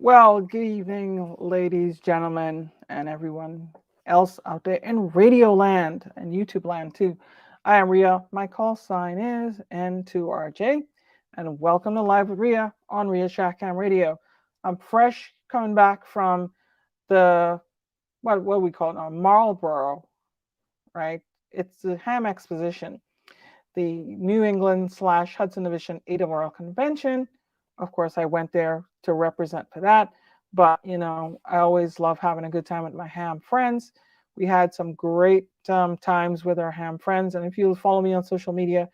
Well, good evening, ladies, gentlemen, and everyone else out there in Radio Land and YouTube Land too. I am Ria. My call sign is N2RJ, and welcome to Live with Ria on Ria Shackam Radio. I'm fresh coming back from the what we call it now, Marlborough, right? It's the Ham Exposition, the New England slash Hudson Division AWRL convention. Of course, I went there to represent for that. But, I always love having a good time with my ham friends. We had some great times with our ham friends. And if you follow me on social media,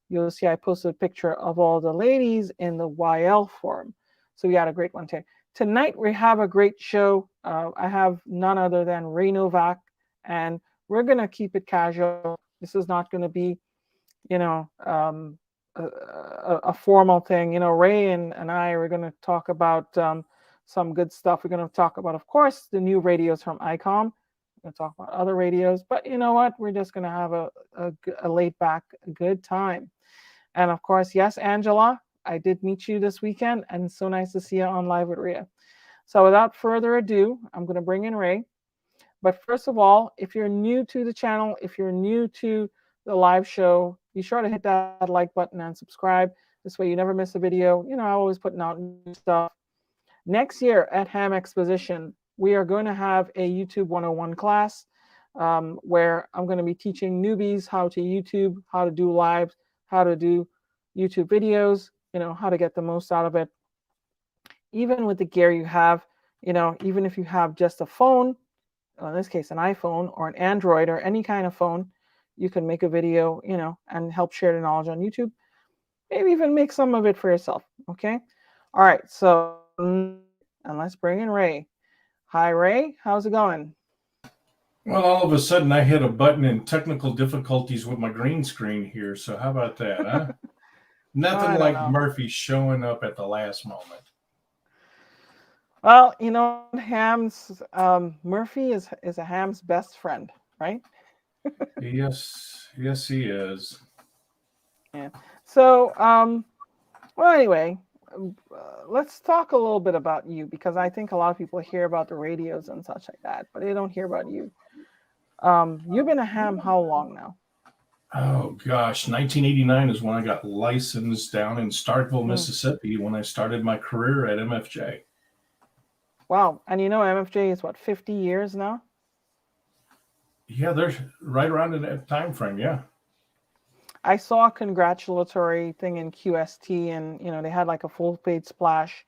you'll see I posted a picture of all the ladies in the YL forum. So we had a great one today. Tonight, we have a great show. I have none other than Ray Novak, and we're going to keep it casual. This is not going to be a formal thing. Ray and I are going to talk about some good stuff. We're going to talk about, of course, the new radios from Icom. We're going to talk about other radios. But you know what? We're just going to have a laid back, good time. And of course, yes, Angela, I did meet you this weekend, and it's so nice to see you on Live with Ria. So without further ado, I'm going to bring in Ray. But first of all, if you're new to the channel, if you're new to the live show, be sure to hit that like button and subscribe. This way you never miss a video. I'm always putting out new stuff. Next year at Ham Exposition, we are going to have a YouTube 101 class where I'm going to be teaching newbies how to YouTube, how to do lives, how to do YouTube videos, how to get the most out of it. Even with the gear you have, even if you have just a phone, in this case, an iPhone or an Android or any kind of phone, you can make a video, and help share the knowledge on YouTube. Maybe even make some of it for yourself. Okay. All right. So, and let's bring in Ray. Hi, Ray. How's it going? Well, all of a sudden I hit a button in technical difficulties with my green screen here. So how about that, huh? Nothing like Murphy showing up at the last moment. Well, Ham's Murphy is a Ham's best friend, right? Yes, he is. Yeah. So, well, anyway, let's talk a little bit about you, because I think a lot of people hear about the radios and such like that, but they don't hear about you. You've been a ham how long now? Oh gosh, 1989 is when I got licensed down in Starkville, Mississippi, when I started my career at MFJ. Wow, and MFJ is what, 50 years now? Yeah, they're right around in that time frame. Yeah. I saw a congratulatory thing in QST, and they had like a full page splash.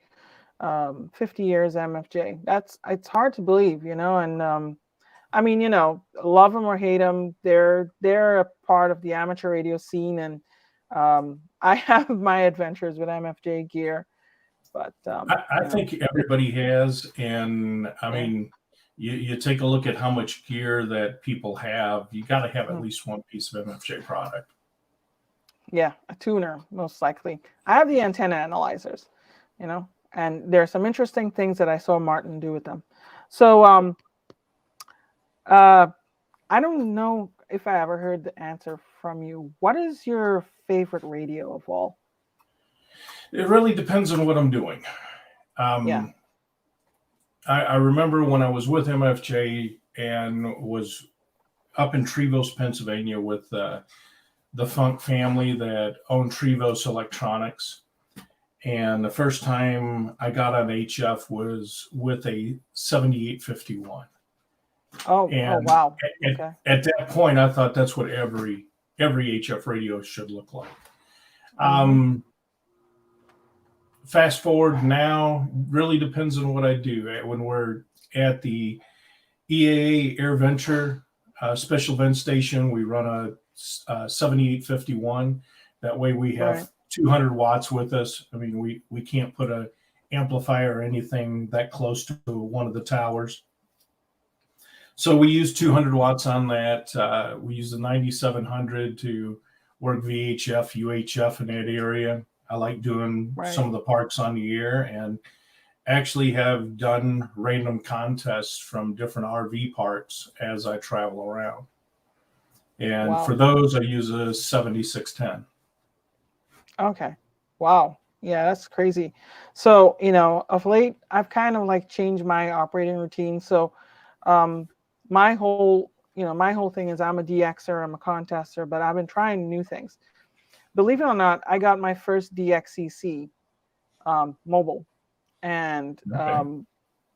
50 years MFJ. It's hard to believe, and I mean, love them or hate them, they're a part of the amateur radio scene, and I have my adventures with MFJ gear, but I think everybody has, and I mean, you take a look at how much gear that people have. You got to have at least one piece of MFJ product. Yeah, a tuner, most likely. I have the antenna analyzers, and there are some interesting things that I saw Martin do with them. So I don't know if I ever heard the answer from you. What is your favorite radio of all? It really depends on what I'm doing. Yeah. I remember when I was with MFJ and was up in Trevose, Pennsylvania with the Funk family that owned Trevose Electronics. And the first time I got on HF was with a 7851. Oh wow. At that point, I thought that's what every HF radio should look like. Fast forward now, really depends on what I do. When we're at the EAA Airventure special event station, we run a 7851. That way we have 200 watts with us. I mean, we can't put an amplifier or anything that close to one of the towers. So we use 200 watts on that. We use the 9700 to work VHF, UHF in that area. I like doing some of the parts on the air, and actually have done random contests from different RV parts as I travel around. And for those, I use a 7610. Okay. Wow. Yeah, that's crazy. So, of late, I've kind of like changed my operating routine. So, um, my whole thing is I'm a DXer, I'm a contester, but I've been trying new things. Believe it or not, I got my first DXCC mobile, and Okay.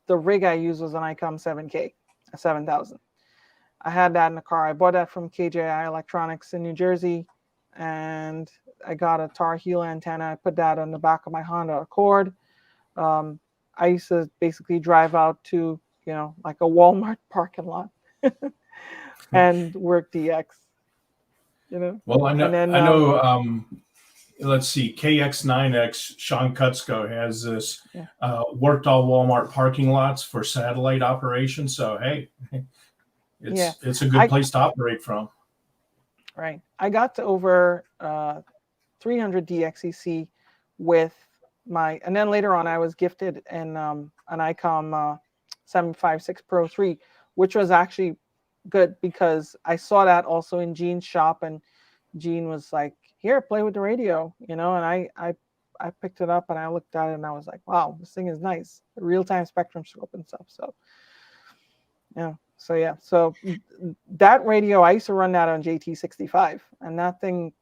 the rig I used was an Icom 7K, a 7000. I had that in the car. I bought that from KJI Electronics in New Jersey, and I got a Tar Heel antenna. I put that on the back of my Honda Accord. Um, I used to basically drive out to, like a Walmart parking lot and work DX. Well, And then, I know. Let's see, KX9X, Sean Kutzko has this yeah, worked all Walmart parking lots for satellite operations. So hey, yeah, it's a good I place to operate from. right. I got to over 300 DXEC with and then later on I was gifted an Icom 756 Pro 3, which was actually good because I saw that also in Gene's shop, and Gene was like, "Here, play with the radio," and I picked it up and I looked at it and I was like, "Wow, this thing is nice, real time spectrum scope and stuff." So so that radio I used to run that on JT65, and that thing,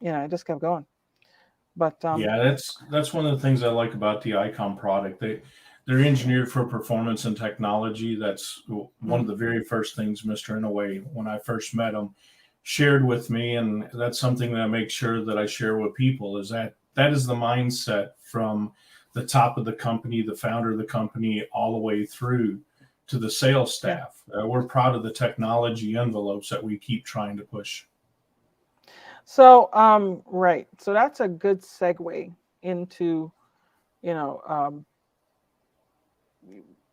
it just kept going. But Yeah, that's one of the things I like about the Icom product. They're yeah, engineered for performance and technology. That's one mm, of the very first things Mr. Inouye, when I first met him, shared with me, and that's something that I make sure that I share with people, is that is the mindset from the top of the company, the founder of the company, all the way through to the sales yeah. staff. We're proud of the technology envelopes that we keep trying to push. So right. So that's a good segue into, you know,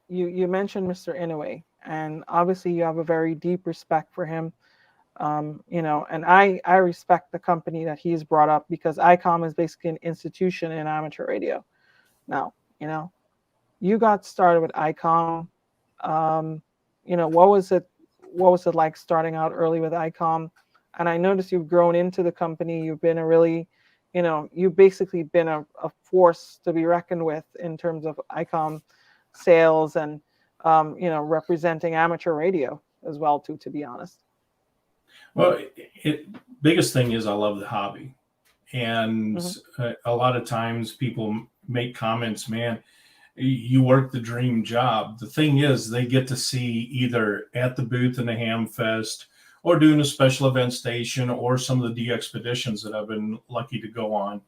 you mentioned Mr. Inouye, and obviously you have a very deep respect for him. And I respect the company that he's brought up, because ICOM is basically an institution in amateur radio. Now, you got started with ICOM. Um, what was it like starting out early with ICOM? And I noticed you've grown into the company. You've been a really, you've basically been a force to be reckoned with in terms of ICOM sales and, representing amateur radio as well too, to be honest. Well, biggest thing is I love the hobby. And Hmm. a lot of times people make comments, man, you work the dream job. The thing is, they get to see either at the booth in the Ham Fest, or doing a special event station, or some of the D expeditions that I've been lucky to go on.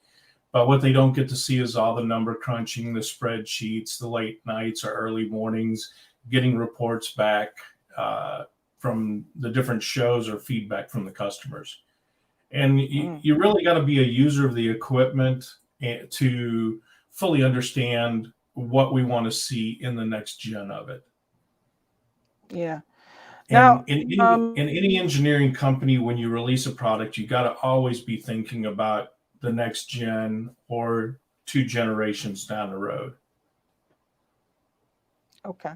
But what they don't get to see is all the number crunching, the spreadsheets, the late nights or early mornings, getting reports back from the different shows, or feedback from the customers. And Mm, you really got to be a user of the equipment to fully understand what we want to see in the next gen of it. yeah. And Now, in any engineering company, when you release a product, you got to always be thinking about the next gen, or two generations down the road. okay.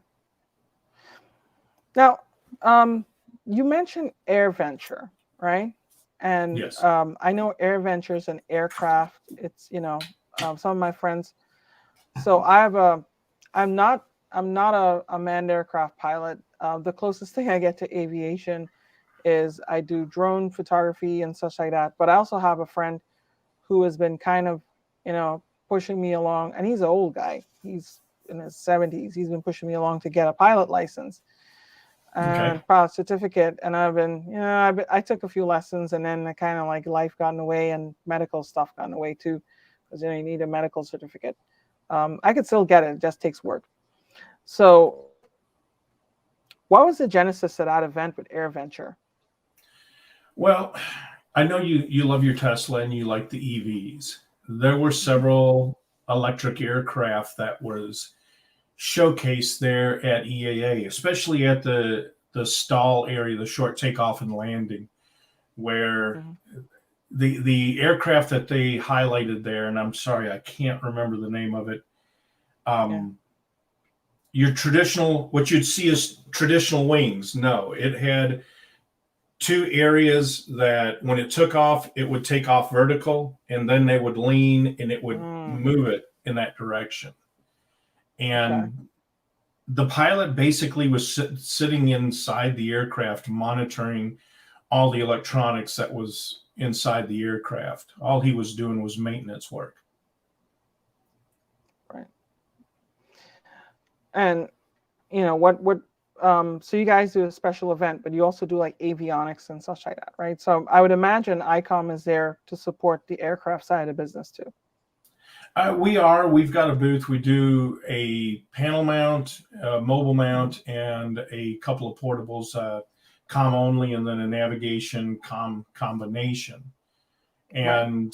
Now, um, you mentioned Airventure, right? And Yes. I know Airventure is an aircraft. It's, some of my friends. So I'm not a manned aircraft pilot. The closest thing I get to aviation is I do drone photography and such like that. But I also have a friend who has been kind of, pushing me along, and he's an old guy. He's in his 70s. He's been pushing me along to get a pilot license Okay. and pilot certificate. And I've been, I took a few lessons, and then kind of like life got in the way, and medical stuff got in the way too, because you need a medical certificate. I could still get it; it just takes work. So, what was the genesis of that event with Airventure? Well, I know you love your Tesla and you like the EVs. There were Mhm. several electric aircraft that was showcased there at EAA, especially at the stall area, the short takeoff and landing, where Mhm. the aircraft that they highlighted there, and I'm sorry, I can't remember the name of it. Yeah. Um, your traditional, what you'd see as traditional wings. No, it had two areas that when it took off, it would take off vertical, and then they would lean and it would move it in that direction. And the pilot basically was sitting inside the aircraft monitoring all the electronics that was inside the aircraft. All he was doing was maintenance work. Right. And so you guys do a special event, but you also do like avionics and such like that, right? So I would imagine Icom is there to support the aircraft side of the business too. We've got a booth. We do a panel mount, a mobile mount, and a couple of portables, comm only, and then a navigation comm combination. And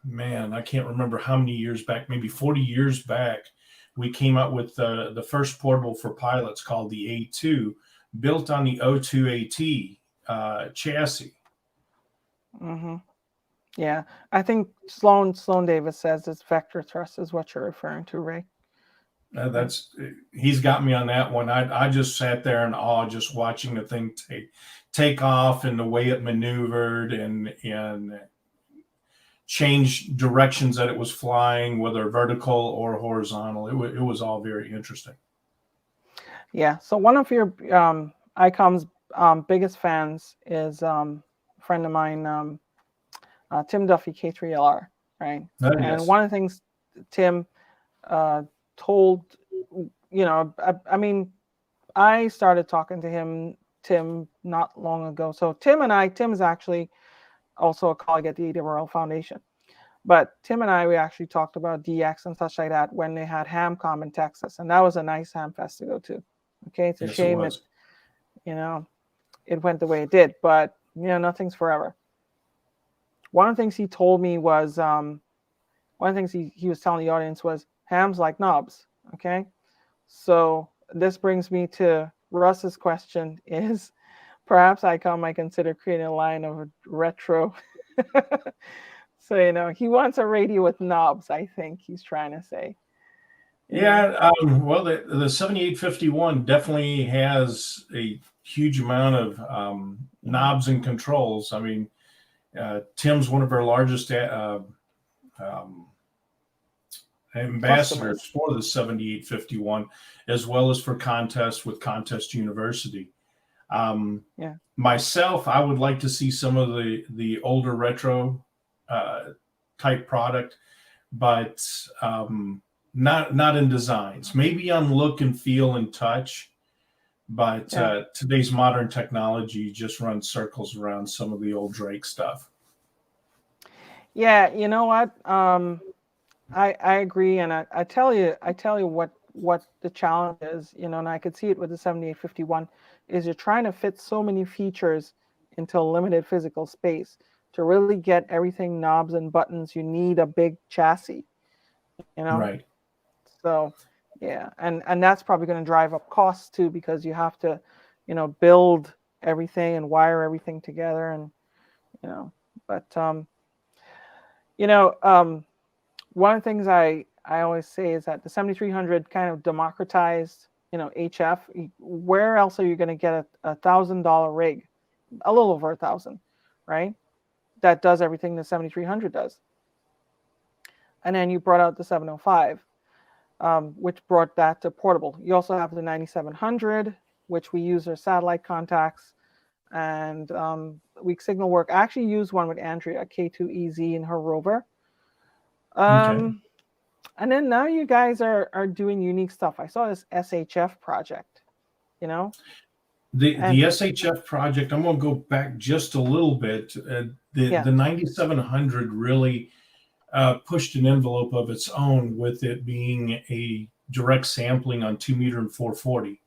man, I can't remember how many years back, maybe 40 years back, we came up with the first portable for pilots called the A2, built on the O2AT chassis. Mm-hmm. Yeah, I think Sloan Davis says it's vector thrust is what you're referring to, Ray. He's got me on that one. I just sat there in awe, just watching the thing take off and the way it maneuvered and change directions that it was flying, whether vertical or horizontal. It was all very interesting. Yeah. So one of your Icom's biggest fans is a friend of mine, Tim Duffy, K3LR, right? Oh, and yes. one of the things Tim told, I mean, I started talking to Tim, not long ago. So Tim is actually also a colleague at the Ada Royal Foundation. But Tim and I, we actually talked about DX and such like that when they had HamCom in Texas. And that was a nice ham fest to go to. Okay, it's a shame it went the way it did. But, nothing's forever. One of the things he told me was, one of the things he was telling the audience was, hams like knobs, okay? So this brings me to Russ's question is, perhaps Icom might consider creating a line of retro. So, he wants a radio with knobs, I think he's trying to say. Yeah, well, the 7851 definitely has a huge amount of knobs and controls. I mean, Tim's one of our largest ambassadors for the 7851, as well as for contests with Contest University. Myself, I would like to see some of the older retro type product, but not in designs. Maybe on look and feel and touch, but today's modern technology just runs circles around some of the old Drake stuff. Yeah, you know what? I agree, and I tell you what the challenge is, and I could see it with the 7851, is you're trying to fit so many features into a limited physical space. To really get everything knobs and buttons, you need a big chassis, Right. So, yeah, and that's probably going to drive up costs too, because you have to, build everything and wire everything together, and but one of the things I always say is that the 7300 kind of democratized, HF. Where else are you going to get a $1,000 rig, a little over $1,000, right? That does everything the 7300 does. And then you brought out the 705, which brought that to portable. You also have the 9700, which we use our satellite contacts and weak signal work. I actually used one with Andrea, K2EZ, in her rover. And then now you guys are doing unique stuff. I saw this SHF project, The SHF project, I'm going to go back just a little bit. The 9700 really pushed an envelope of its own with it being a direct sampling on 2 meter and 440.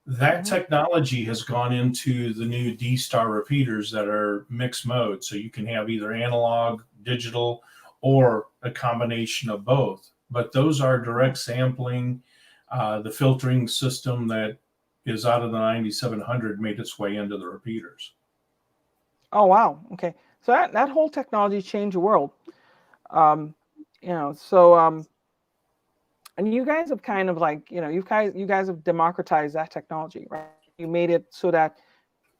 That technology has gone into the new D-Star repeaters that are mixed mode. So you can have either analog, digital, or a combination of both. But those are direct sampling. The filtering system that is out of the 9700 made its way into the repeaters. Oh, wow. Okay. So that whole technology changed the world. And you guys have kind of you guys have democratized that technology, right? You made it so that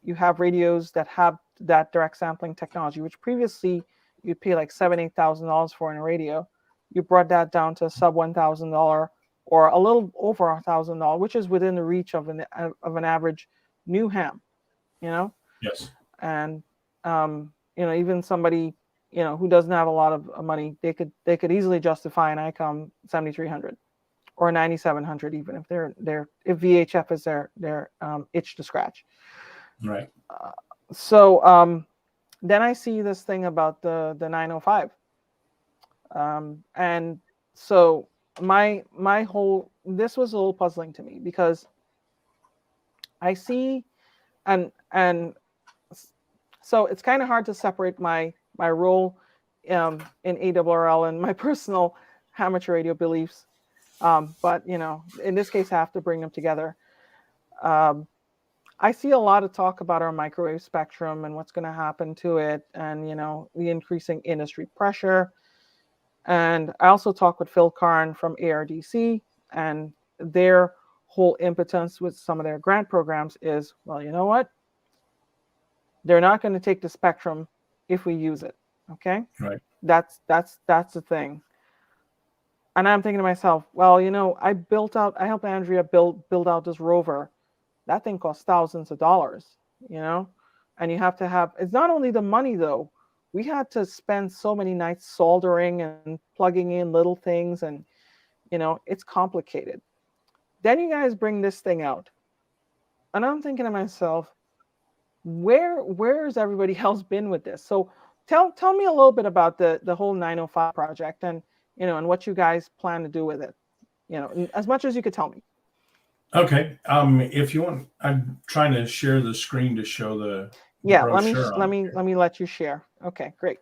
you have radios that have that direct sampling technology, which previously you'd pay like $7,000-8,000 for in a radio. You brought that down to sub $1,000 or a little over $1,000, which is within the reach of an average new ham, you know. Yes. And you know, even somebody, you know, who doesn't have a lot of money, they could easily justify an Icom 7300 or a 9700, even if if VHF is their itch to scratch. Right. So then I see this thing about the 905, and so my whole, this was a little puzzling to me, because I see, and so it's kind of hard to separate my role in ARRL and my personal amateur radio beliefs. But you know, in this case, I have to bring them together. I see a lot of talk about our microwave spectrum and what's going to happen to it, and you know, the increasing industry pressure. And I also talk with Phil Karn from ARDC, and their whole impotence with some of their grant programs is, well, you know what? They're not going to take the spectrum if we use it. Okay. Right. That's the thing. And I'm thinking to myself, well, you know, I helped Andrea build out this rover. That thing costs thousands of dollars, you know, and you have to have, it's not only the money though. We had to spend so many nights soldering and plugging in little things, and, you know, it's complicated. Then you guys bring this thing out, and I'm thinking to myself, where's everybody else been with this? So tell me a little bit about the whole 905 project, and, you know, and what you guys plan to do with it, you know, as much as you could tell me. Okay. If you want, I'm trying to share the screen to show the brochure. Let me let you share. Okay, great.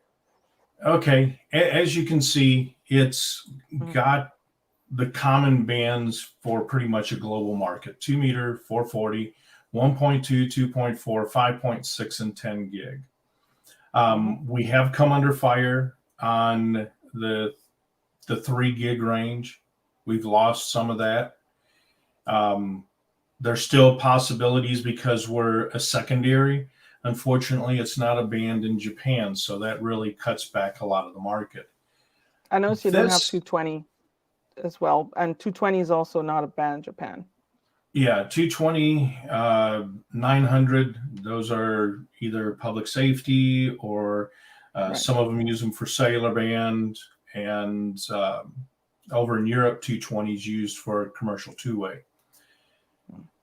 Okay. As you can see, it's got the common bands for pretty much a global market: 2 meter, 440, 1.2, 2.4, 5.6, and 10 gig. We have come under fire on the 3 gig range. We've lost some of that. There's still possibilities because we're a secondary. Unfortunately, it's not a band in Japan, so that really cuts back a lot of the market. I noticed you don't have 220 as well, and 220 is also not a band in Japan. Yeah, 220, 900, those are either public safety or right. Some of them use them for cellular band, and over in Europe, 220 is used for commercial two-way.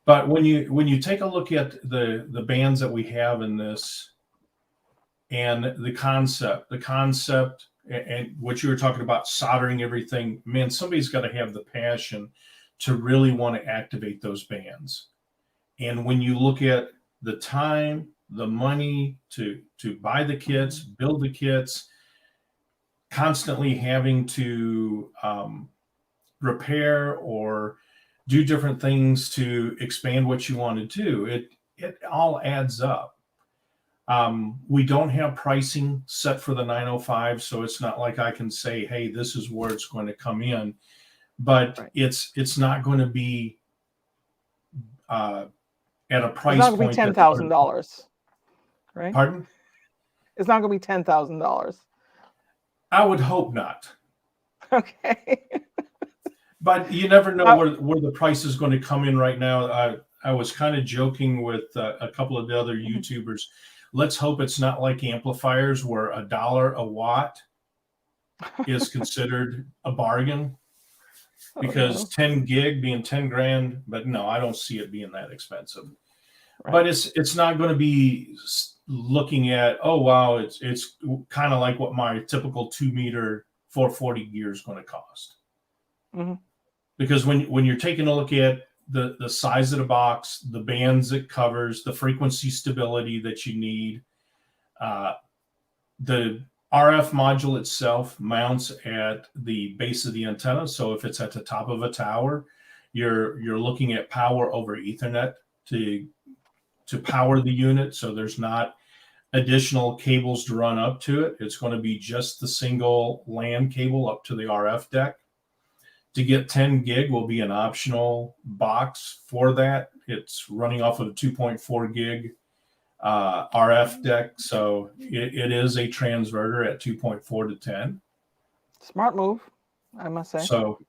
But when you take a look at the bands that we have in this, and the concept and what you were talking about, soldering everything, man, somebody's got to have the passion to really want to activate those bands. And when you look at the time, the money to buy the kits, build the kits, constantly having to repair or do different things to expand what you want to do, it all adds up. We don't have pricing set for the 905, so it's not like I can say, hey, this is where it's going to come in. But right. it's not going to be at a price point. It's not going to be $10,000, right? Pardon? It's not going to be $10,000. I would hope not. Okay. But you never know where the price is going to come in right now. I was kind of joking with a couple of the other YouTubers. Let's hope it's not like amplifiers where $1 a watt is considered a bargain. Because 10 gig being 10 grand, but no, I don't see it being that expensive. Right. But it's not going to be looking at, oh wow, it's kind of like what my typical 2 meter 440 gear is going to cost. Mm-hmm. Because when you're taking a look at the size of the box, the bands it covers, the frequency stability that you need, the RF module itself mounts at the base of the antenna. So if it's at the top of a tower, you're looking at power over Ethernet to power the unit. So there's not additional cables to run up to it. It's going to be just the single LAN cable up to the RF deck. To get 10 gig will be an optional box for that. It's running off of a 2.4 gig RF deck. So it is a transverter at 2.4 to 10. Smart move, I must say. So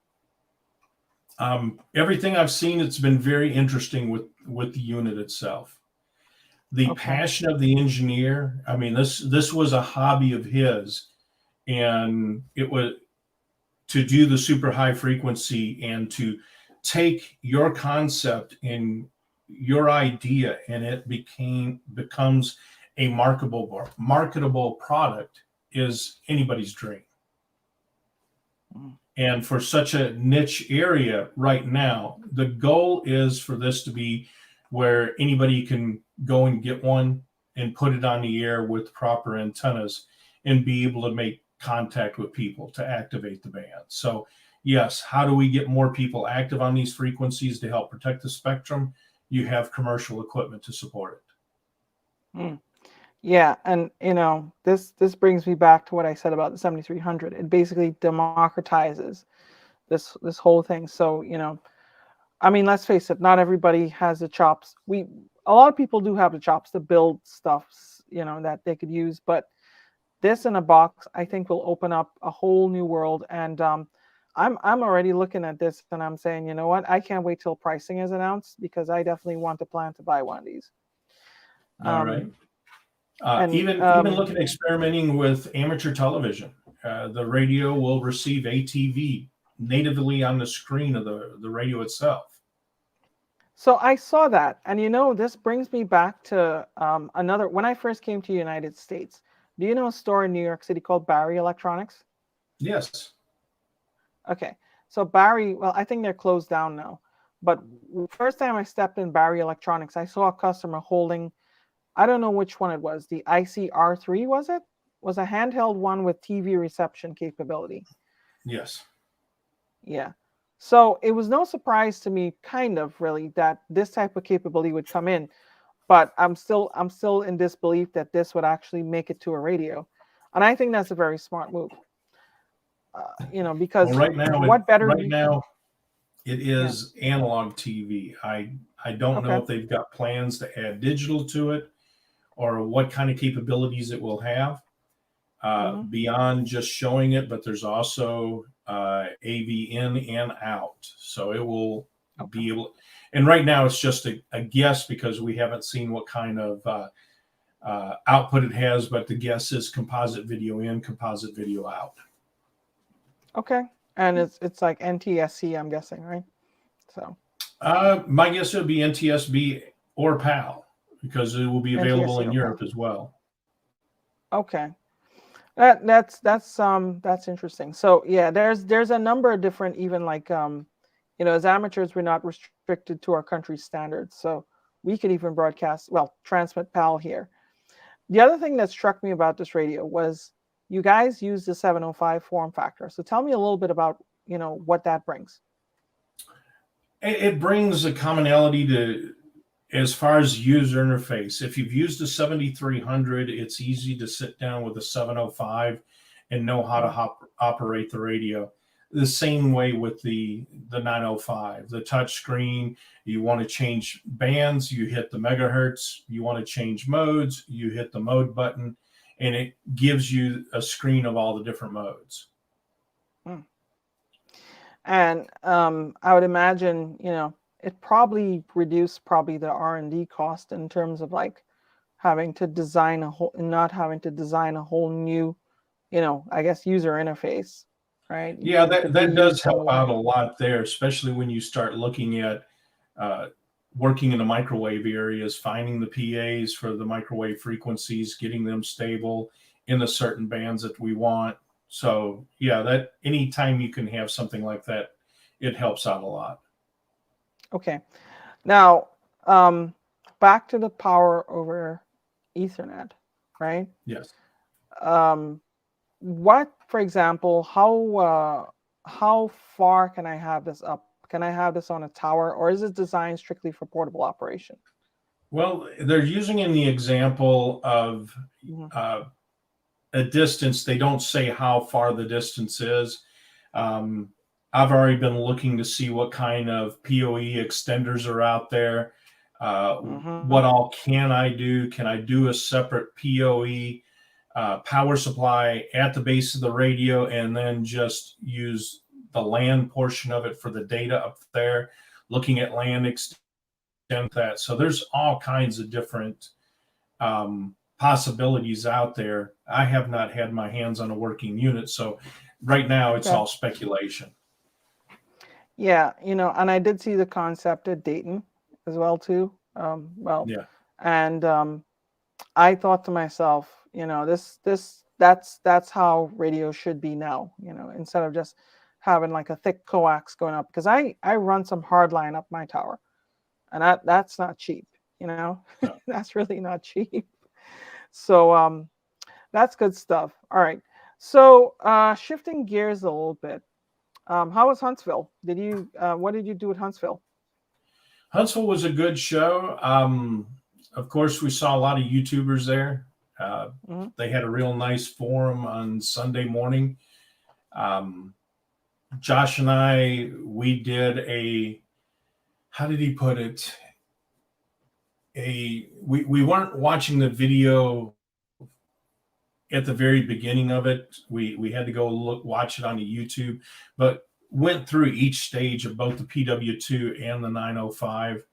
everything I've seen, it's been very interesting with the unit itself. The passion of the engineer. I mean, this was a hobby of his, and it was to do the super high frequency and to take your concept and your idea, and it becomes a marketable product is anybody's dream. And for such a niche area right now, the goal is for this to be where anybody can go and get one and put it on the air with proper antennas and be able to make contact with people to activate the band. So yes, how do we get more people active on these frequencies to help protect the spectrum? You have commercial equipment to support it. Yeah, and this brings me back to what I said about the 7300. It basically democratizes this whole thing. So I mean, let's face it, not everybody has the chops. A lot of people do have the chops to build stuff, that they could use, but this in a box, I think, will open up a whole new world. And I'm already looking at this and I'm saying, you know what, I can't wait till pricing is announced, because I definitely want to plan to buy one of these. All right. Even looking at experimenting with amateur television. The radio will receive ATV natively on the screen of the radio itself. So I saw that, and this brings me back to when I first came to the United States. Do you know a store in New York City called Barry Electronics? Yes. Okay, so Barry, well, I think they're closed down now. But first time I stepped in Barry Electronics, I saw a customer holding, I don't know which one it was, the ICR3, was it? Was a handheld one with TV reception capability. Yes. Yeah. So it was no surprise to me, kind of really, that this type of capability would come in. But I'm still in disbelief that this would actually make it to a radio, and I think that's a very smart move. Because right now it is analog TV. I don't know if they've got plans to add digital to it or what kind of capabilities it will have beyond just showing it. But there's also AV in and out, so it will be able. And right now it's just a guess because we haven't seen what kind of output it has, but the guess is composite video in, composite video out. Okay, and it's like NTSC, I'm guessing, right? So my guess would be NTSB or PAL, because it will be available in Europe as well. Okay, that's interesting. So yeah, there's a number of different, even like as amateurs, we're not restricted to our country's standards, so we could even transmit PAL here. The other thing that struck me about this radio was you guys use the 705 form factor. So tell me a little bit about what that brings. It brings a commonality to as far as user interface. If you've used a 7300, it's easy to sit down with a 705 and know how to operate the radio. The same way with the 905, the touch screen. You want to change bands, you hit the megahertz. You want to change modes, you hit the mode button, and it gives you a screen of all the different modes. And I would imagine, it probably reduced the R&D cost in terms of like having to design not having to design a whole new, I guess, user interface. Right. Yeah, that does help out a lot there, especially when you start looking at working in the microwave areas, finding the PAs for the microwave frequencies, getting them stable in the certain bands that we want. So yeah, that anytime you can have something like that, it helps out a lot. Okay. Now, back to the power over Ethernet, right? Yes. What, for example, how far can I have this up? Can I have this on a tower, or is it designed strictly for portable operation? Well, they're using in the example of a distance. They don't say how far the distance is. I've already been looking to see what kind of PoE extenders are out there. What all can I do? Can I do a separate PoE power supply at the base of the radio and then just use the LAN portion of it for the data up there, looking at LAN extend that. So there's all kinds of different possibilities out there. I have not had my hands on a working unit, so right now it's all speculation. Yeah, and I did see the concept at Dayton as well too. Yeah. And I thought to myself, that's how radio should be now. Instead of just having like a thick coax going up, because I run some hardline up my tower, and that's not cheap. No. That's really not cheap. So that's good stuff. All right. So shifting gears a little bit. How was Huntsville? What did you do at Huntsville? Huntsville was a good show. Of course, we saw a lot of YouTubers there. They had a real nice forum on Sunday morning. Josh and I, we did how did he put it? We weren't watching the video at the very beginning of it. We had to go watch it on the YouTube, but went through each stage of both the PW2 and the 905.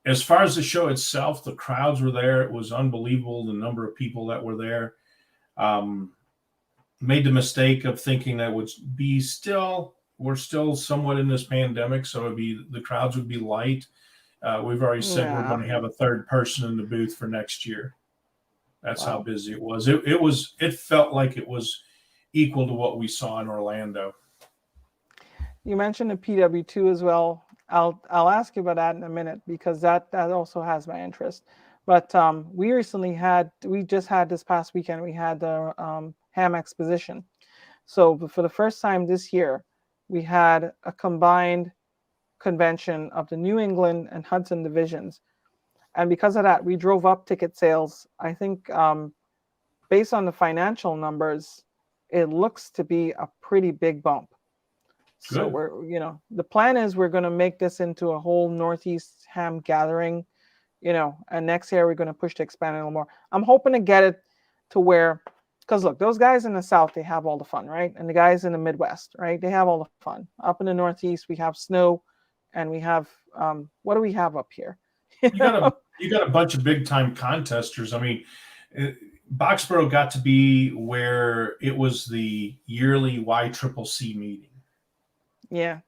As far as the show itself, the crowds were there. It was unbelievable, the number of people that were there. Made the mistake of thinking that we're still somewhat in this pandemic, so the crowds would be light. We've already said we're going to have a third person in the booth for next year. That's how busy it was. It felt like it was equal to what we saw in Orlando. You mentioned the PW2 as well. I'll ask you about that in a minute, because that also has my interest. But we just had this past weekend, we had the Ham Exposition. So for the first time this year, we had a combined convention of the New England and Hudson divisions. And because of that, we drove up ticket sales. I think based on the financial numbers, it looks to be a pretty big bump. Good. So the plan is we're going to make this into a whole Northeast Ham gathering, and next year we're going to push to expand it a little more. I'm hoping to get it to where, because look, those guys in the South, they have all the fun, right? And the guys in the Midwest, right? They have all the fun. Up in the Northeast, we have snow, and we have, what do we have up here? You got a bunch of big time contesters. I mean, Boxborough got to be where it was the yearly YCCC meeting. Yeah.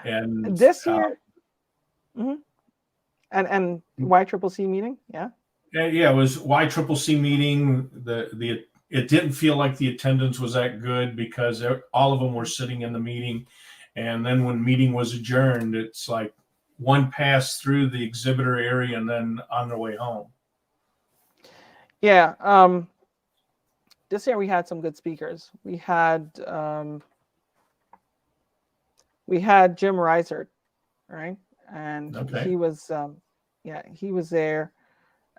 And this year, and YCCC meeting, yeah. Yeah, it was YCCC meeting. It didn't feel like the attendance was that good because all of them were sitting in the meeting, and then when meeting was adjourned, it's like one passed through the exhibitor area and then on their way home. Yeah. This year we had some good speakers. We had Jim Reisert, right? And he was he was there.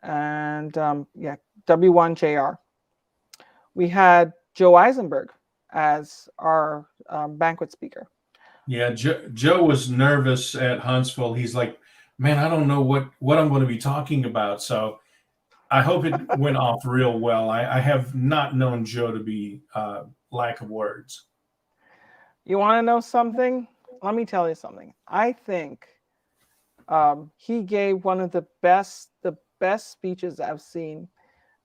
And W1JR. We had Joe Eisenberg as our banquet speaker. Yeah, Joe was nervous at Huntsville. He's like, man, I don't know what I'm going to be talking about. So I hope it went off real well. I have not known Joe to be lack of words. You want to know something? Let me tell you something. I think he gave one of the best speeches I've seen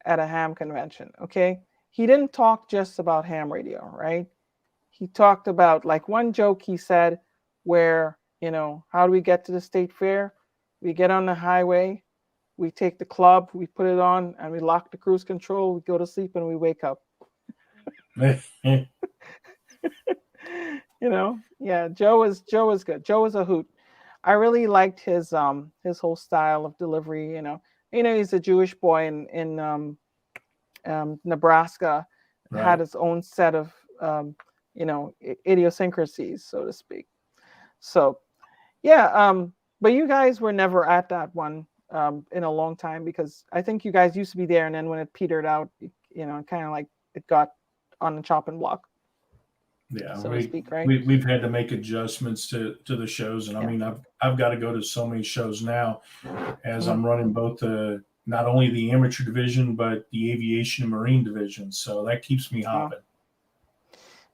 at a ham convention. Okay, he didn't talk just about ham radio, right? He talked about, like, one joke he said where, how do we get to the state fair? We get on the highway, we take the club, we put it on, and we lock the cruise control, we go to sleep, and we wake up. Yeah, Joe was good. Joe was a hoot. I really liked his whole style of delivery. He's a Jewish boy in Nebraska, right. Had his own set of idiosyncrasies, so to speak. So, yeah. But you guys were never at that one in a long time, because I think you guys used to be there, and then when it petered out, kind of like it got on the chopping block. Yeah, so to speak, right? we've had to make adjustments to the shows, and I mean I've got to go to so many shows now as I'm running both the not only the amateur division but the aviation and marine division, so that keeps me hopping.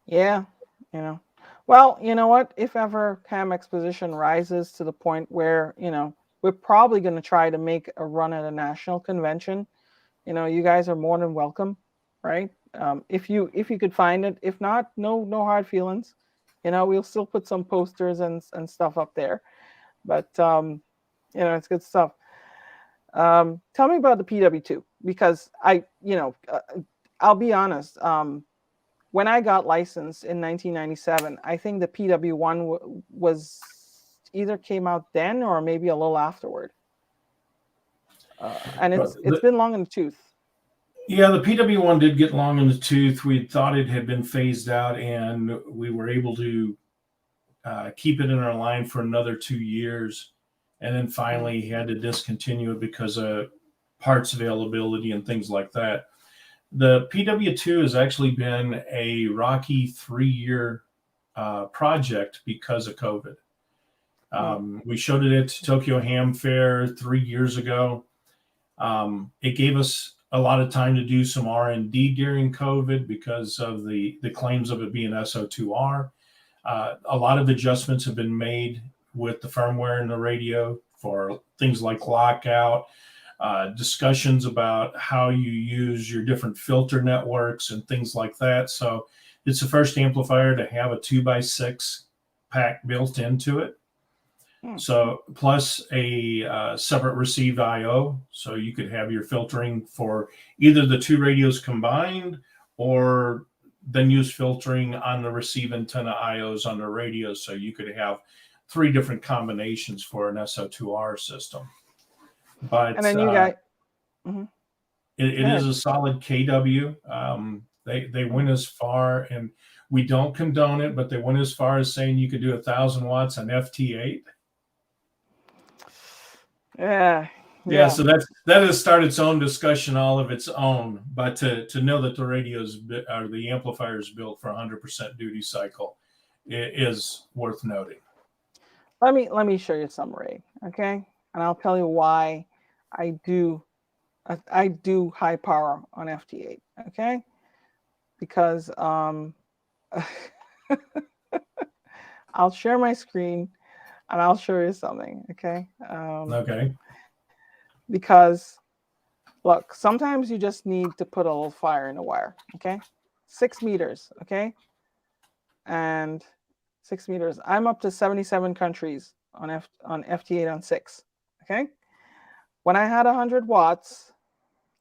Yeah, you know. Well, you know what? If ever Ham Exposition rises to the point where, you know, we're probably going to try to make a run at a national convention, you know, you guys are more than welcome, right? If you could find it. If not, no hard feelings. You know, we'll still put some posters and stuff up there. But you know, it's good stuff. Tell me about the PW2, because I'll be honest. When I got licensed in 1997, I think the PW1 was either came out then or maybe a little afterward. And it's been long in the tooth. Yeah, the PW1 did get long in the tooth. We thought it had been phased out, and we were able to keep it in our line for another 2 years, and then finally had to discontinue it because of parts availability and things like that. The PW2 has actually been a rocky 3-year project because of COVID. We showed it at Tokyo Ham Fair 3 years ago. It gave us a lot of time to do some R&D during COVID because of the claims of it being SO2R. A lot of adjustments have been made with the firmware in the radio for things like lockout, discussions about how you use your different filter networks and things like that. So it's the first amplifier to have a 2x6 pack built into it. So plus a separate received I/O, so you could have your filtering for either the two radios combined, or then use filtering on the receive antenna I/Os on the radio, so you could have 3 different combinations for an SO2R system. But and then you got it is a solid KW. They went as far, and we don't condone it, but they went as far as saying you could do 1,000 watts on FT8. Yeah. So that has started its own discussion all of its own. But to know that the radios or the amplifier is built for 100% duty cycle is worth noting. Let me show you some, Ray. Okay, and I'll tell you why I do high power on FT8. Okay, because I'll share my screen and I'll show you something. Okay. Okay. Because look, sometimes you just need to put a little fire in the wire. Okay, 6 meters. Okay, and 6 meters. I'm up to 77 countries on FT8 on 6. Okay, when I had 100 watts,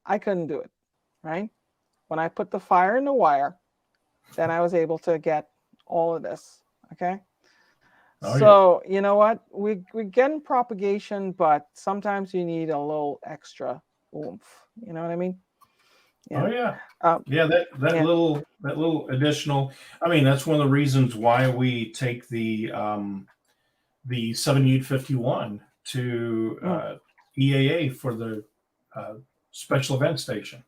I couldn't do it. Right, when I put the fire in the wire, then I was able to get all of this. Okay. So you know what, we're getting propagation, but sometimes you need a little extra oomph. You know what I mean? Yeah. That little additional. I mean, that's one of the reasons why we take the 7851 to EAA for the special event station.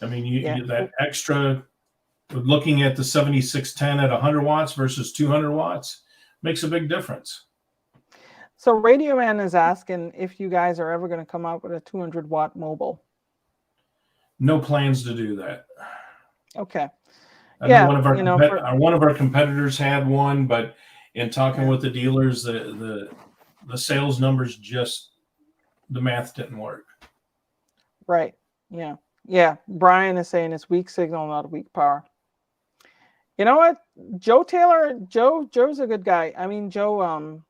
I mean, you that extra. Looking at the 7610 at 100 watts versus 200 watts. Makes a big difference. So Radio Man is asking if you guys are ever going to come out with a 200 watt mobile. No plans to do that. Okay. I know one of our competitors had one, but in talking with the dealers, the sales numbers the math didn't work. Right. Yeah. Brian is saying it's weak signal, not weak power. You know what? Joe's a good guy. I mean, Joe,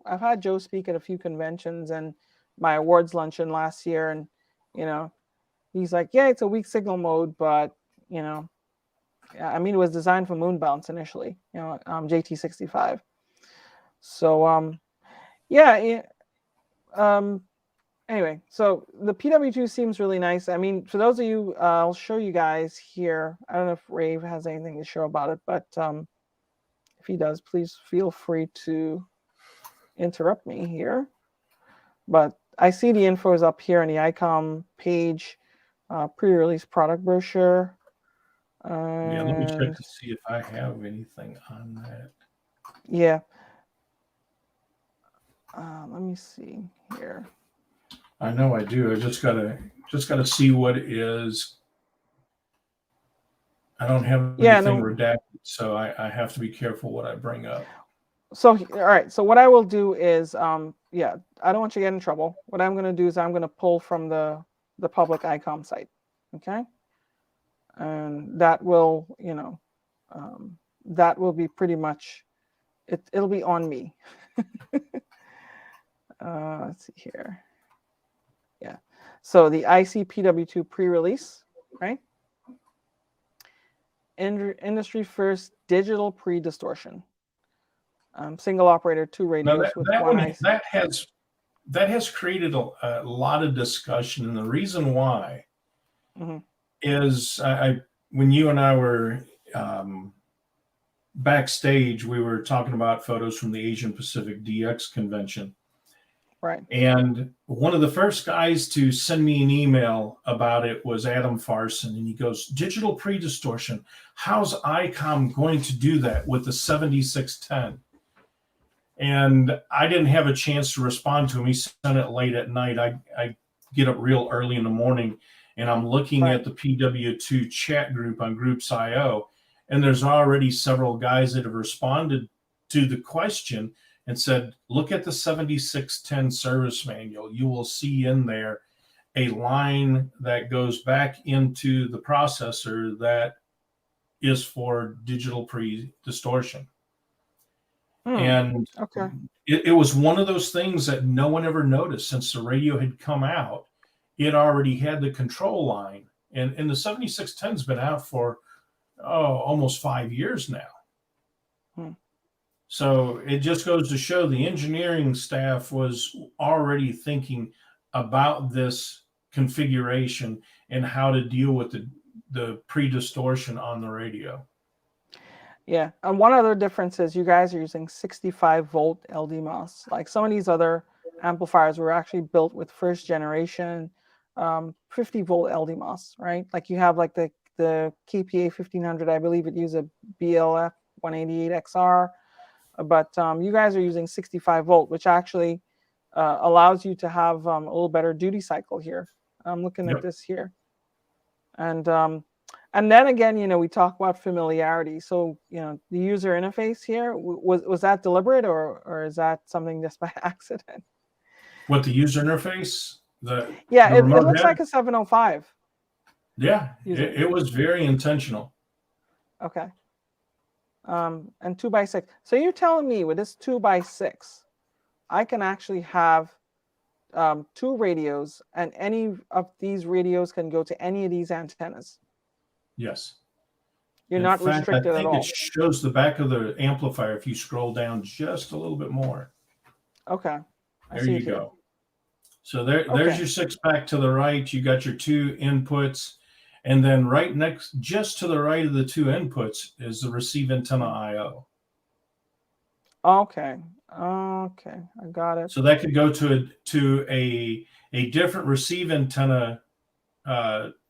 I've had Joe speak at a few conventions and my awards luncheon last year. And, you know, he's like, yeah, it's a weak signal mode, but, you know, I mean, it was designed for moon bounce initially, you know, JT65. So, anyway, so the PW2 seems really nice. I mean, for those of you, I'll show you guys here. I don't know if Rave has anything to show about it, but if he does, please feel free to interrupt me here. But I see the info is up here on the Icom page, pre-release product brochure. Yeah, let me check And to see if I have anything on that. yeah. Let me see here. I know I do. I just gotta see what it is. I don't have Yeah, anything no. redacted, so I have to be careful what I bring up. So all right. So what I will do is, yeah, I don't want you to get in trouble. What I'm going to do is I'm going to pull from the public ICOM site. Okay. And that will, that will be pretty much it. It'll be on me. Let's see here. Yeah. So the ICPW2 pre-release, right? Industry first digital pre-distortion. Single operator, 2 Now radios with that 1 one IC. that has created a lot of discussion, and the reason why is when you and I were backstage, we were talking about photos from the Asian Pacific DX convention. Right. And one of the first guys to send me an email about it was Adam Farson. And he goes, digital pre-distortion. How's Icom going to do that with the 7610? And I didn't have a chance to respond to him. He sent it late at night. I get up real early in the morning, and I'm looking at the PW2 chat group on Groups.io, and there's already several guys that have responded to the question and said, look at the 7610 service manual. You will see in there a line that goes back into the processor that is for digital pre-distortion. And it was one of those things that no one ever noticed since the radio had come out. It already had the control line, and the 7610's been out for almost 5 years now. So it just goes to show the engineering staff was already thinking about this configuration and how to deal with the pre-distortion on the radio. Yeah, and one other difference is you guys are using 65-volt LDMOS. Like some of these other amplifiers were actually built with first generation 50-volt LDMOS, right? Like you have like the KPA 1500, I believe it used a BLF 188XR, but you guys are using 65-volt, which actually allows you to have a little better duty cycle here. I'm looking at this here. And then again, we talk about familiarity. So, the user interface here, was that deliberate or is that something just by accident? What, the user interface? It looks like a 705. Yeah, it was very intentional. Okay. And 2x6. So you're telling me with this 2x6, I can actually have 2 radios, and any of these radios can go to any of these antennas? Yes. You're not restricted at all. I think it shows the back of the amplifier if you scroll down just a little bit more. Okay. There you go. So there's your 6-pack to the right. You got your 2 inputs. And then right next, just to the right of the 2 inputs is the receive antenna IO. Okay. Okay. I got it. So that could go to a different receive antenna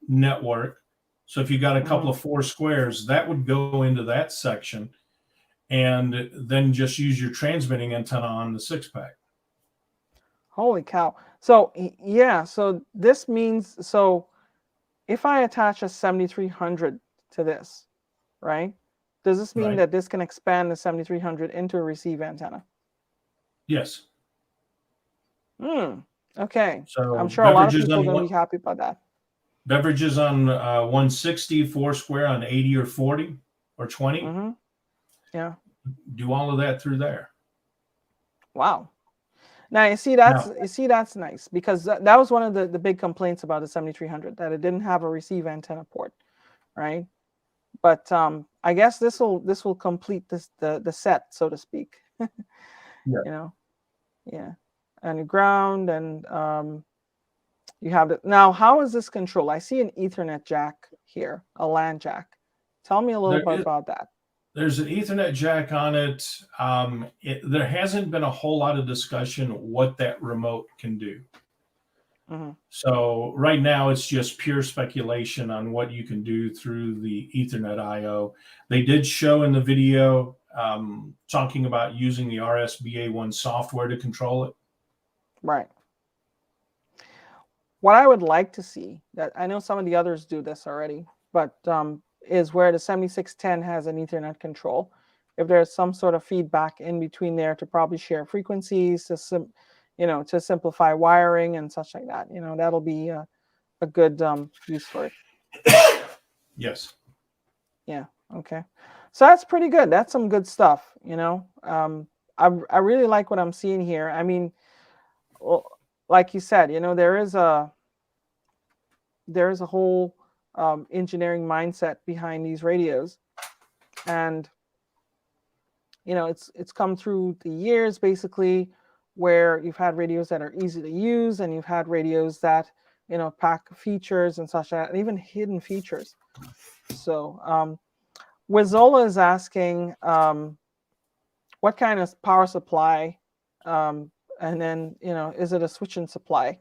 network. So if you got a couple of 4 squares, that would go into that section, and then just use your transmitting antenna on the 6-pack. Holy cow. So yeah, so this means, so if I attach a 7300 to this, right? Does this mean that this can expand the 7300 into a receive antenna? Yes. Okay. So I'm sure a lot of people are going to be happy about that. Beverages on 160, 4 square on 80 or 40 or 20. Yeah. Do all of that through there. Wow. Now you see that's nice, because that was one of the big complaints about the 7300, that it didn't have a receive antenna port, right? But I guess this will complete the set, so to speak. Yeah. Yeah. And ground, and you have it. Now, how is this controlled? I see an Ethernet jack here, a LAN jack. Tell me a little bit about that. There's an Ethernet jack on it. There hasn't been a whole lot of discussion what that remote can do. Mm-hmm. So right now it's just pure speculation on what you can do through the Ethernet I/O. They did show in the video talking about using the RSBA1 software to control it. Right. What I would like to see, that I know some of the others do this already, but is where the 7610 has an Ethernet control. If there's some sort of feedback in between there to probably share frequencies, to to simplify wiring and such like that, that'll be a good use for it. Yes. Yeah. Okay. So that's pretty good. That's some good stuff. I really like what I'm seeing here. I mean, well, like you said, there is a whole engineering mindset behind these radios, and it's come through the years basically, where you've had radios that are easy to use, and you've had radios that pack features and such, and even hidden features. So Wizola is asking, what kind of power supply, and then is it a switching supply?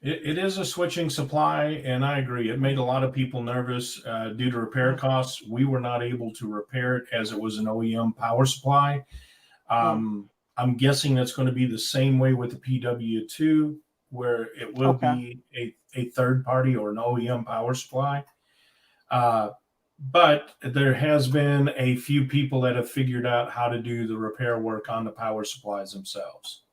It is a switching supply, and I agree. It made a lot of people nervous due to repair costs. We were not able to repair it as it was an OEM power supply. I'm guessing that's going to be the same way with the PW2, where it will be a third party or an OEM power supply. But there has been a few people that have figured out how to do the repair work on the power supplies themselves.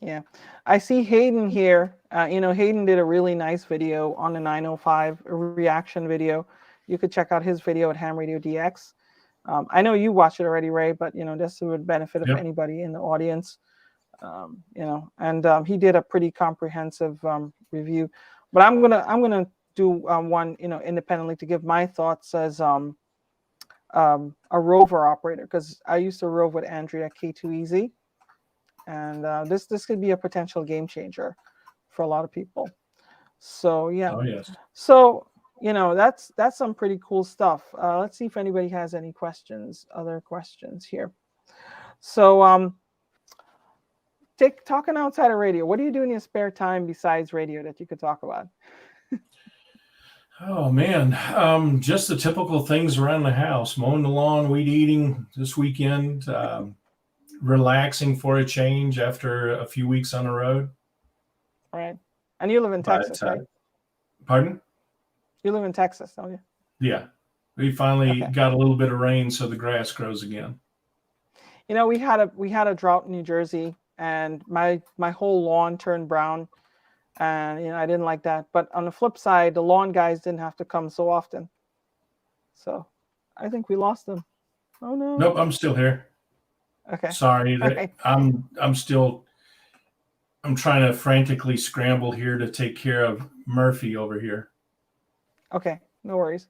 Yeah, I see Hayden here. Hayden did a really nice video on the 905, a reaction video. You could check out his video at Ham Radio DX. I know you watched it already, Ray, but this would benefit of anybody in the audience. And he did a pretty comprehensive review. But I'm gonna do one independently to give my thoughts as a rover operator, because I used to rove with Andrea K2EZ. And this could be a potential game changer for a lot of people. So yeah. Oh, yes. So that's some pretty cool stuff. Let's see if anybody has any other questions here. So talking outside of radio, what do you do in your spare time besides radio that you could talk about? Oh man, just the typical things around the house: mowing the lawn, weed eating this weekend. Relaxing for a change after a few weeks on the road. Right. And you live in Texas, right? Pardon? You live in Texas, don't you? Yeah. We finally got a little bit of rain, so the grass grows again. We had a drought in New Jersey, and my whole lawn turned brown, and I didn't like that. But on the flip side, the lawn guys didn't have to come so often. So I think we lost them. Oh no. Nope, I'm still here. Okay. Sorry, I'm trying to frantically scramble here to take care of Murphy over here. Okay, no worries.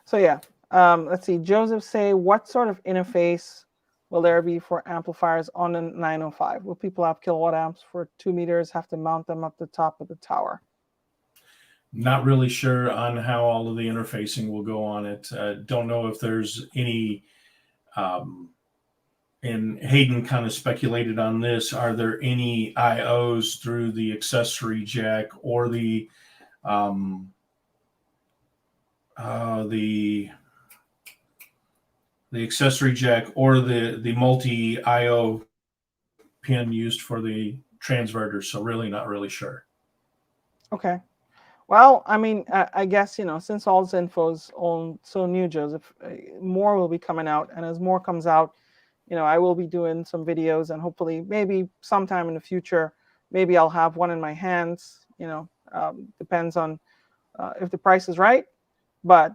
So yeah, let's see. Joseph say, what sort of interface will there be for amplifiers on the 905? Will people have kilowatt amps for 2 meters, have to mount them up the top of the tower? Not really sure on how all of the interfacing will go on it. Don't know if there's any and Hayden kind of speculated on this. Are there any IOs through the accessory jack or the accessory jack or the multi IO pin used for the transverter? So really not really sure. Okay. Well, I mean, I guess, since all this info is so new, Joseph, more will be coming out. And as more comes out, I will be doing some videos, and hopefully maybe sometime in the future, maybe I'll have one in my hands, depends on if the price is right. But,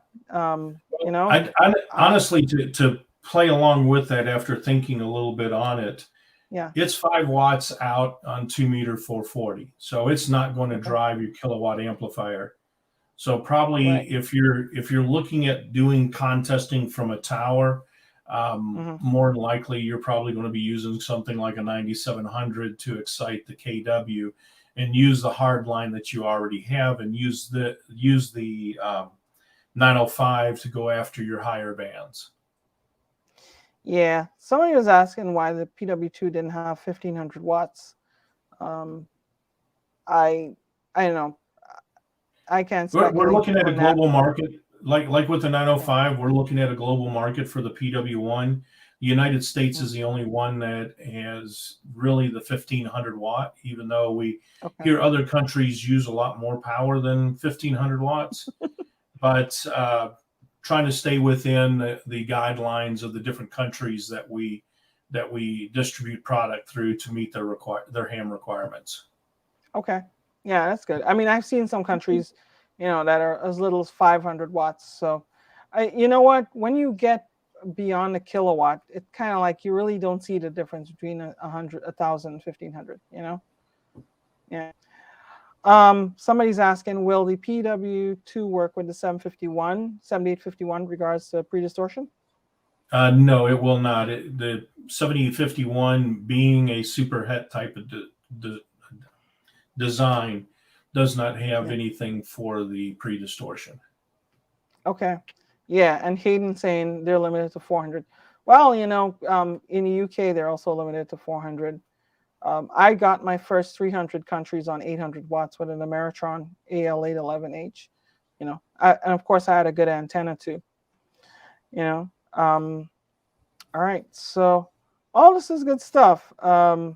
honestly, to play along with that, after thinking a little bit on it, yeah, it's 5 watts out on 2 meter 440. So it's not going to drive your kilowatt amplifier. So probably if you're looking at doing contesting from a tower, more than likely you're probably going to be using something like a 9700 to excite the KW, and use the hard line that you already have, and use the 905 to go after your higher bands. Yeah, somebody was asking why the PW2 didn't have 1500 watts. I I don't know. I can't We're speculate looking at a on that. global market, like with the 905. We're looking at a global market for the PW1. The United States is the only one that has really the 1500 watt, even though we hear other countries use a lot more power than 1500 watts. But trying to stay within the guidelines of the different countries that we distribute product through to meet their ham requirements. Okay. Yeah, that's good. I mean, I've seen some countries, that are as little as 500 watts. So, you know what? When you get beyond a kilowatt, it's kind of like you really don't see the difference between 100, 1,000, 1,500. Yeah. Somebody's asking, will the PW2 work with the 7851 regards to pre-distortion? No, it will not. The 7851 being a super het type of design does not have anything for the pre-distortion. Okay. Yeah, and Hayden saying they're limited to 400. Well, in the UK, they're also limited to 400. I got my first 300 countries on 800 watts with an Ameritron AL811H. And of course, I had a good antenna too. All right, so all this is good stuff. All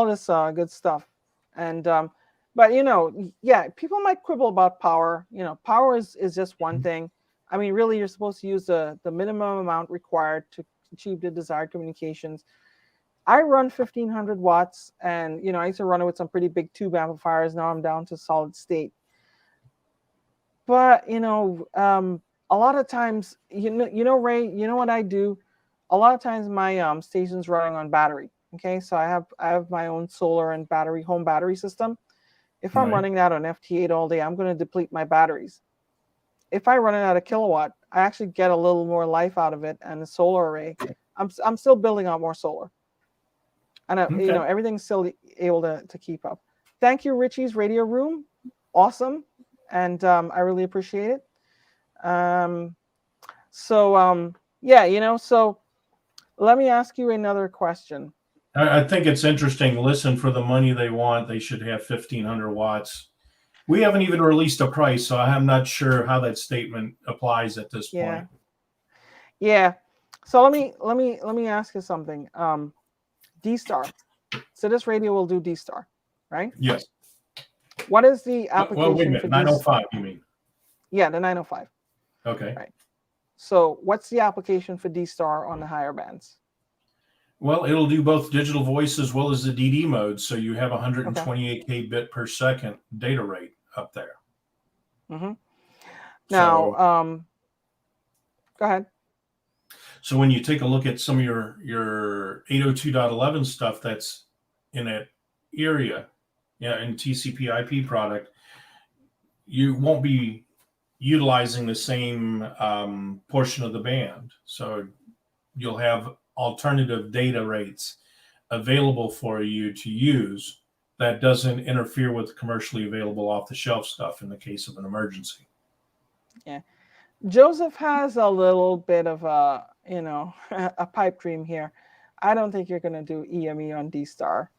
this good stuff, and but people might quibble about power. Power is just one thing. I mean, really, you're supposed to use the minimum amount required to achieve the desired communications. I run 1500 watts, and I used to run it with some pretty big tube amplifiers. Now I'm down to solid state. But a lot of times, Ray, you know what I do? A lot of times my station's running on battery. Okay, so I have my own solar and home battery system. If I'm running that on FT8 all day, I'm going to deplete my batteries. If I run it at a kilowatt, I actually get a little more life out of it, and the solar array, I'm still building out more solar, and everything's still able to keep up. Thank you, Richie's Radio Room, awesome, and I really appreciate it. So let me ask you another question. I think it's interesting. Listen, for the money they want, they should have 1500 watts. We haven't even released a price, so I'm not sure how that statement applies at this point. Yeah. So let me ask you something. D-Star. So this radio will do D-Star, right? Yes. What is the application? Well, wait a minute. For 905, you mean? Yeah, the 905. Okay. Right. So what's the application for D-Star on the higher bands? Well, it'll do both digital voice as well as the DD mode. So you have 128K bit per second data rate up there. Mm-hmm. Now, go ahead. So when you take a look at some of your 802.11 stuff that's in that area, in TCP/IP product, you won't be utilizing the same portion of the band. So you'll have alternative data rates available for you to use that doesn't interfere with commercially available off-the-shelf stuff in the case of an emergency. Yeah. Joseph has a little bit of a, a pipe dream here. I don't think you're going to do EME on D-Star.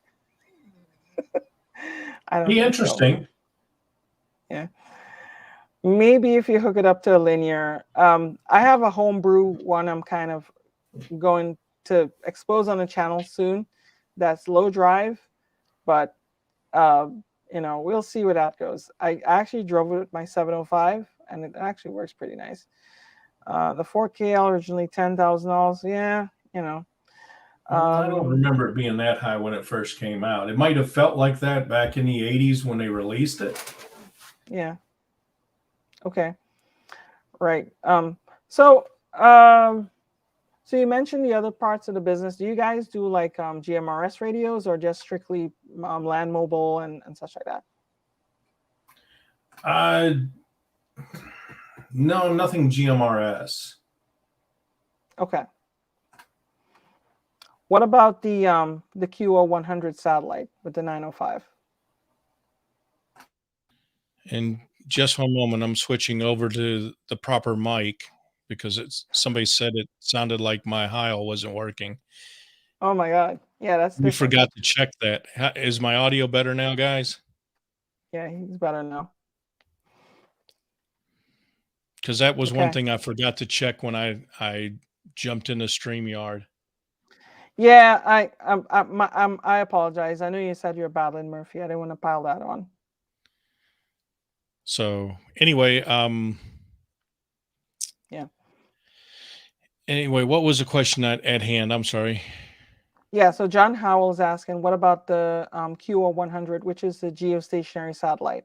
I don't. Be interesting. So. Yeah. Maybe if you hook it up to a linear. I have a homebrew one I'm kind of going to expose on the channel soon. That's low drive, but we'll see where that goes. I actually drove it with my 705, and it actually works pretty nice. The 4KL originally $10,000. Yeah, I don't remember it being that high when it first came out. It might have felt like that back in the 80s when they released it. Yeah. Okay. Right. So you mentioned the other parts of the business. Do you guys do like GMRS radios, or just strictly land mobile and such like that? No, nothing GMRS. Okay. What about the QO100 satellite with the 905? In just one moment, I'm switching over to the proper mic because somebody said it sounded like my Heil wasn't working. Oh my God! Yeah, that's. We forgot to check that. Is my audio better now, guys? Yeah, he's better now. Because that was one thing I forgot to check when I jumped into StreamYard. Yeah, I apologize. I know you said you're battling Murphy. I didn't want to pile that on. So anyway, yeah. Anyway, what was the question at hand? I'm sorry. Yeah, so John Howell is asking, what about the QO100, which is the geostationary satellite?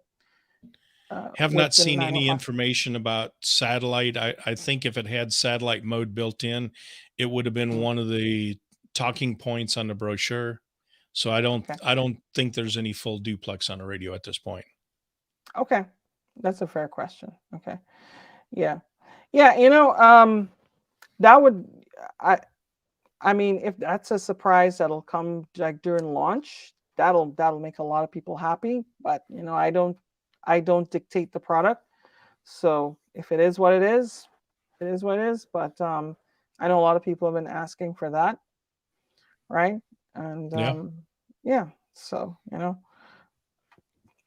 Have not seen any information about satellite. I think if it had satellite mode built in, it would have been one of the talking points on the brochure. So I don't think there's any full duplex on the radio at this point. Okay, that's a fair question. Okay, yeah, you know, that would I mean, if that's a surprise that'll come like during launch, that'll make a lot of people happy. But you know, I don't dictate the product. So if it is what it is, it is what it is. But I know a lot of people have been asking for that, right? And yeah. So you know,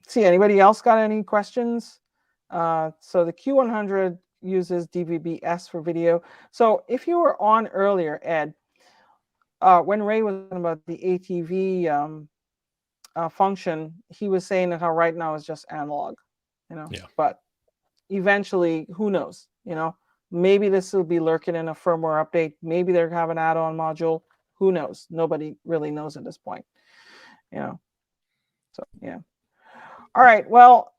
see, anybody else got any questions? So the Q100 uses DVB-S for video. So if you were on earlier, Ed, when Ray was talking about the ATV function, he was saying that how right now it's just analog, you know. Yeah. But eventually, who knows? You know, maybe this will be lurking in a firmware update. Maybe they're have an add-on module. Who knows? Nobody really knows at this point. You know. So yeah. All right. Well,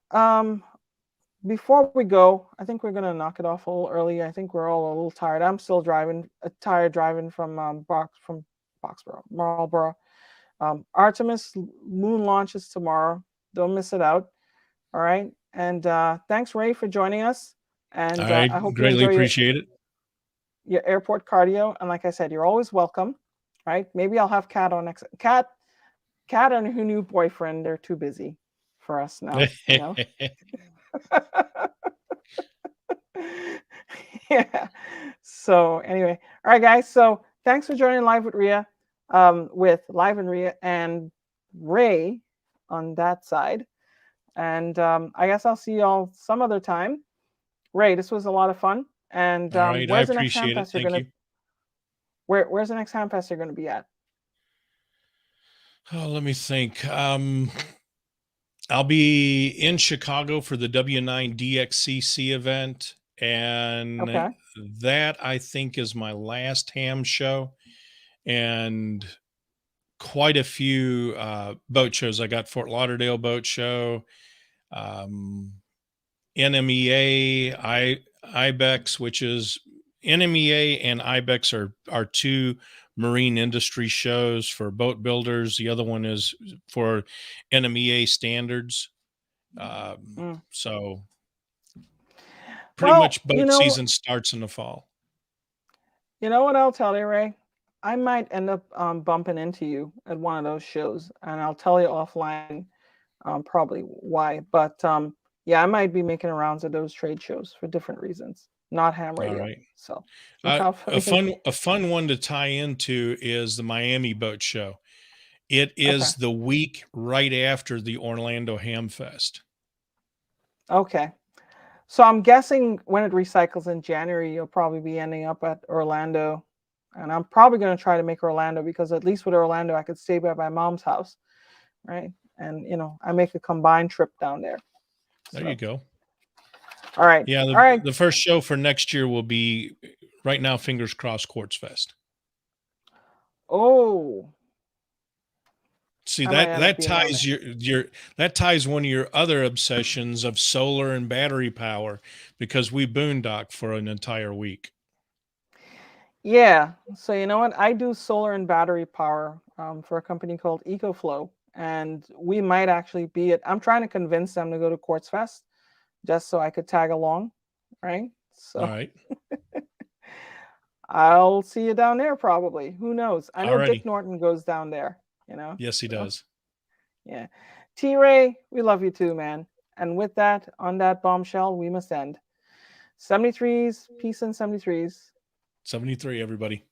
before we go, I think we're gonna knock it off a little early. I think we're all a little tired. I'm still driving from Boxborough, Marlborough. Artemis moon launches tomorrow. Don't miss it out. All right. And thanks, Ray, for joining us. And I hope greatly you enjoy appreciate it. Your airport cardio. And like I said, you're always welcome. Right? Maybe I'll have Kat on next. Kat and her new boyfriend. They're too busy for us now. You know? Yeah. So anyway, all right, guys. So thanks for joining Live with Ria, with Live and Ria and Ray on that side. And I guess I'll see you all some other time. Ray, this was a lot of fun. And right, where's the next Hamfest you're gonna? You. Where's the next Hamfest you're gonna be at? Oh, let me think. I'll be in Chicago for the W9 DXCC event, and that I think is my last ham show, and quite a few boat shows. I got Fort Lauderdale Boat Show, NMEA, IBEX, which is NMEA and IBEX are two marine industry shows for boat builders. The other one is for NMEA standards. So pretty much boat season starts in the fall. You know what I'll tell you, Ray? I might end up bumping into you at one of those shows, and I'll tell you offline probably why. But yeah, I might be making rounds at those trade shows for different reasons, not ham radio. All right. So a fun one to tie into is the Miami Boat Show. It is the week right after the Orlando Ham Fest. Okay. So I'm guessing when it recycles in January, you'll probably be ending up at Orlando. And I'm probably going to try to make Orlando, because at least with Orlando, I could stay by my mom's house, right? And, you know, I make a combined trip down there. There you go. All right. Yeah, the first show for next year will be, right now, fingers crossed, Quartz Fest. Oh. See, that ties that ties one of your other obsessions of solar and battery power, because we boondock for an entire week. Yeah. So you know what? I do solar and battery power for a company called EcoFlow, and we might actually be at. I'm trying to convince them to go to Quartz Fest, just so I could tag along, right? So. All right. I'll see you down there probably. Who knows? I know Dick Norton goes down there. You know. Yes, he does. Yeah. T-Ray, we love you too, man. And with that, on that bombshell, we must end. 73s, peace and 73s. 73, everybody.